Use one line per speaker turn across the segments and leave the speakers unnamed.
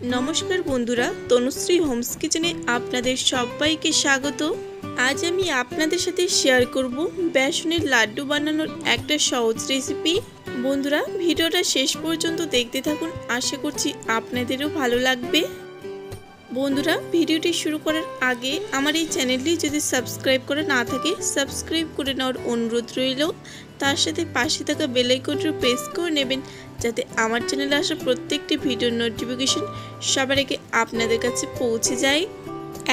नमस्कार बंधुरा तनुश्री होम्स किचेने आपनादेर सबाइके स्वागत। आज आमी आपनादेर साथे शेयर करब बेसनेर लाड्डू बानानोर एकटा सहज रेसिपि। बंधुरा भिडियोटा शेष पर्यन्त देखते थाकुन, आशा करछि आपनादेरो भालो लागबे। बंधुरा भिडियोटी शुरू करार आगे आमार এই চ্যানেলটি যদি সাবস্ক্রাইব করা না থাকে সাবস্ক্রাইব করে নেওয়ার অনুরোধ রইল। তার সাথে পাশে থাকা বেল আইকনটি প্রেস করে নেবেন যাতে আমার চ্যানেলে আসা প্রত্যেকটি ভিডিওর নোটিফিকেশন সবার আগে আপনাদের কাছে পৌঁছে যায়।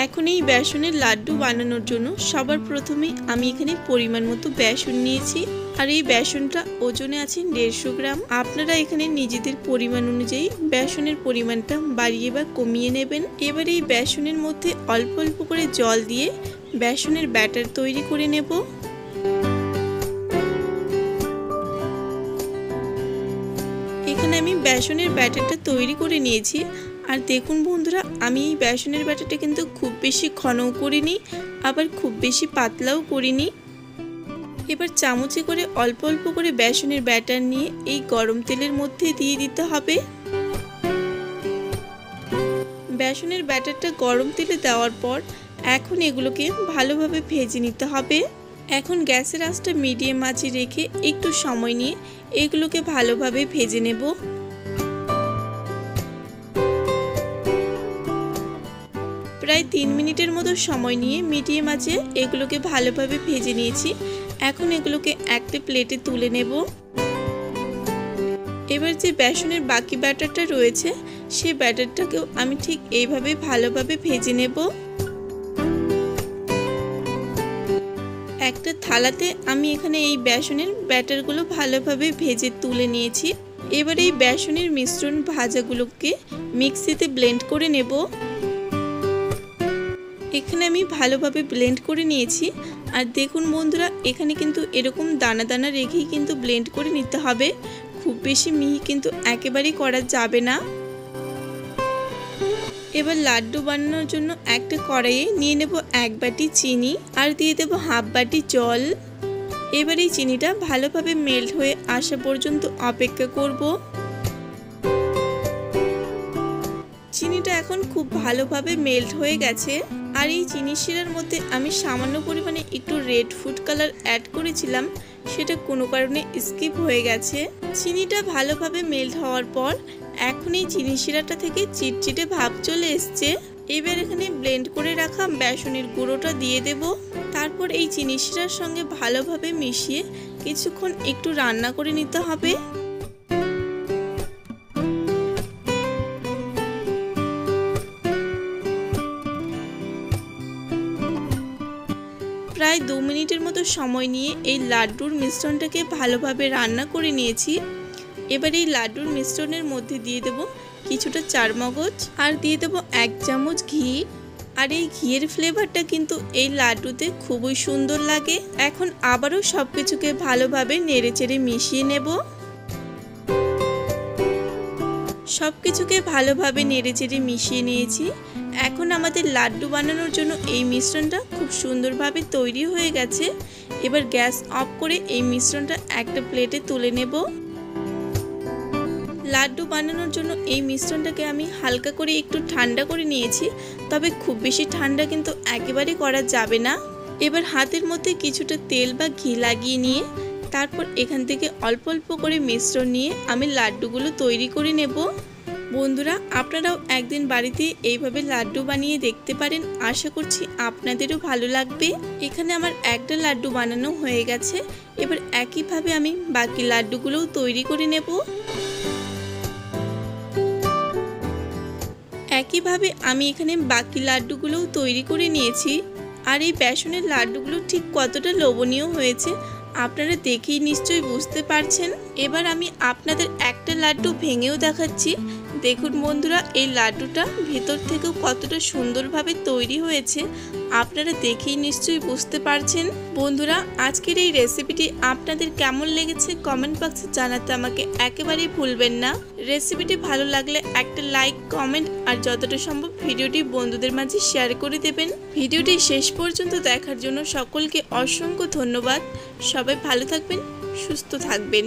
এখন এই বেসনের লাড্ডু বানানোর জন্য সবার প্রথমে আমি এখানে পরিমাণ মতো বেসন নিয়েছি আর এই বেসনটা ওজনে আছে 150 গ্রাম। আপনারা এখানে নিজেদের পরিমাণ অনুযায়ী বেসনের পরিমাণটা বাড়িয়ে বা কমিয়ে নেবেন। এবার এই বেসনের মধ্যে অল্প অল্প করে জল দিয়ে বেসনের ব্যাটার তৈরি করে নেব। এখানে আমি বেসনের ব্যাটারটা তৈরি করে নিয়েছি। আর দেখুন বন্ধুরা, আমি এই বেসনের ব্যাটারটা কিন্তু খুব বেশি ঘনও করিনি আবার খুব বেশি পাতলাও করিনি। এবার চামচে করে অল্প অল্প করে বেসনের ব্যাটার নিয়ে এই গরম তেলের মধ্যে দিয়ে দিতে হবে। বেসনের ব্যাটারটা গরম তেলে দেওয়ার পর এখন এগুলোকে ভালোভাবে ভেজে নিতে হবে। এখন গ্যাসের আঁচটা মিডিয়াম আঁচে রেখে একটু সময় নিয়ে এগুলোকে ভালোভাবে ভেজে নেব। প্রায় 3 মিনিটের মতো সময় নিয়ে মিডিয়াম আঁচে এগুলোকে ভালোভাবে ভেজে নিয়েছি। এখন এগুলোকে একটা প্লেটে তুলে নেব। এবার যে বেসনের বাকি ব্যাটারটা রয়েছে সেই ব্যাটারটাকেও আমি ঠিক এইভাবে ভালোভাবে ভেজে নেব। একটা থালাতে আমি এখানে এই বেসনের ব্যাটারগুলো ভালোভাবে ভেজে তুলে নিয়েছি। এবার এই বেসনের মিশ্রণ ভাজাগুলোকে মিক্সিতে ব্লেন্ড করে নেব। এখানে আমি ভালোভাবে ব্লেন্ড করে নিয়েছি। আর দেখুন বন্ধুরা, এখানে কিন্তু এরকম দানা দানা রেখেই কিন্তু ব্লেন্ড করে নিতে হবে, খুব বেশি মিহি কিন্তু একেবারেই করা যাবে না। এবার লাড্ডু বানানোর জন্য একটা কড়াইয়ে নিয়ে নেব 1 বাটি চিনি আর দিয়ে দেব 1/2 বাটি জল। এবার এই চিনিটা ভালোভাবে মেল্ট হয়ে আসা পর্যন্ত অপেক্ষা করব। চিনিটা এখন খুব ভালোভাবে মেল্ট হয়ে গেছে। আর এই চিনি শিরার মধ্যে আমি সামান্য পরিমাণে একটু রেড ফুড কালার অ্যাড করেছিলাম, সেটা কোনো কারণে স্কিপ হয়ে গেছে। চিনিটা ভালোভাবে মেল্ট হওয়ার পর এখন এই চিনি শিরাটা থেকে চিটচিটে ভাব চলে এসছে। এবার এখানে ব্লেন্ড করে রাখা বেসনের গুঁড়োটা দিয়ে দেব। তারপর এই চিনি শিরার সঙ্গে ভালোভাবে মিশিয়ে কিছুক্ষণ একটু রান্না করে নিতে হবে। প্রায় 2 মিনিটের মতো সময় নিয়ে এই লাড্ডুর মিশ্রণটাকে ভালোভাবে রান্না করে নিয়েছি। এবার এই লাড্ডুর মিশ্রণের মধ্যে দিয়ে দেব কিছুটা চারমগজ আর দিয়ে দেব 1 চামচ ঘি। আর এই ঘিয়ের ফ্লেভারটা কিন্তু এই লাড্ডুতে খুবই সুন্দর লাগে। এখন আবারও সবকিছুকে ভালোভাবে নেড়েচেড়ে মিশিয়ে নেব। সবকিছুকে ভালোভাবে নেড়েচেড়ে মিশিয়ে নিয়েছি। এখন আমাদের লাড্ডু বানানোর জন্য এই মিশ্রণটা খুব সুন্দরভাবে তৈরি হয়ে গেছে। এবার গ্যাস অফ করে এই মিশ্রণটা একটা প্লেটে তুলে নেব। লাড্ডু বানানোর জন্য এই মিশ্রণটাকে আমি হালকা করে একটু ঠান্ডা করে নিয়েছি, তবে খুব বেশি ঠান্ডা কিন্তু একেবারে করা যাবে না। এবার হাতের মধ্যে কিছুটা তেল বা ঘি লাগিয়ে নিয়ে তারপর এখান থেকে অল্প অল্প করে মিশ্রণ নিয়ে আমি লাড্ডুগুলো তৈরি করে নেব। বন্ধুরা, আপনারাও একদিন বাড়িতে এইভাবে লাড্ডু বানিয়ে দেখতে পারেন, আশা করছি আপনাদেরও ভালো লাগবে। এখানে আমার একটা লাড্ডু বানানো হয়ে গেছে। এবার একইভাবে আমি বাকি লাড্ডুগুলোও তৈরি করে নেব। একইভাবে আমি এখানে বাকি লাড্ডুগুলোও তৈরি করে নিয়েছি। আর এই বেসনের লাড্ডুগুলো ঠিক কতটা লোভনীয় হয়েছে আপনারা দেখেই নিশ্চয়ই বুঝতে পারছেন। এবার আমি আপনাদের একটা লাড্ডু ভেঙেও দেখাচ্ছি। দেখুন বন্ধুরা, এই লাড্ডুটা ভেতর থেকেও কতটা সুন্দরভাবে তৈরি হয়েছে আপনারা দেখেই নিশ্চয়ই বুঝতে পারছেন। বন্ধুরা, আজকের এই রেসিপিটি আপনাদের কেমন লেগেছে কমেন্ট বক্সে জানাতে আমাকে একেবারেই ভুলবেন না। রেসিপিটি ভালো লাগলে একটা লাইক, কমেন্ট আর যতটা সম্ভব ভিডিওটি বন্ধুদের মাঝে শেয়ার করে দেবেন। ভিডিওটি শেষ পর্যন্ত দেখার জন্য সকলকে অসংখ্য ধন্যবাদ। সবাই ভালো থাকবেন, সুস্থ থাকবেন।